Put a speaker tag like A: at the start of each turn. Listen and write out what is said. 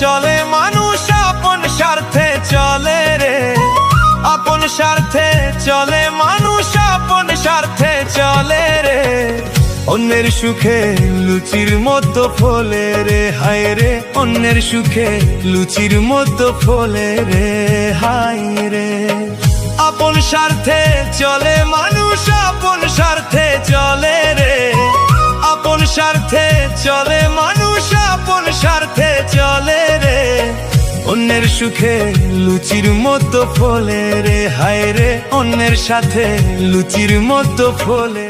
A: চলে মানুষ আপন স্বার্থে চলে রে, আপন স্বার্থে চলে মানুষ আপন স্বার্থে চলে রে। অন্যের সুখে লুচির মতো ফলে রে, হায় রে অন্যের সুখে লুচির মতো ফলে রে, হায় রে। আপন স্বার্থে চলে মানুষ আপন স্বার্থে চলে রে, আপন স্বার্থে চলে মানুষ আপন স্বার্থে চলে রে। অন্যের সুখে লুচির মতো ফলে রে, হায় রে অন্যের সাথে লুচির মতো ফলে।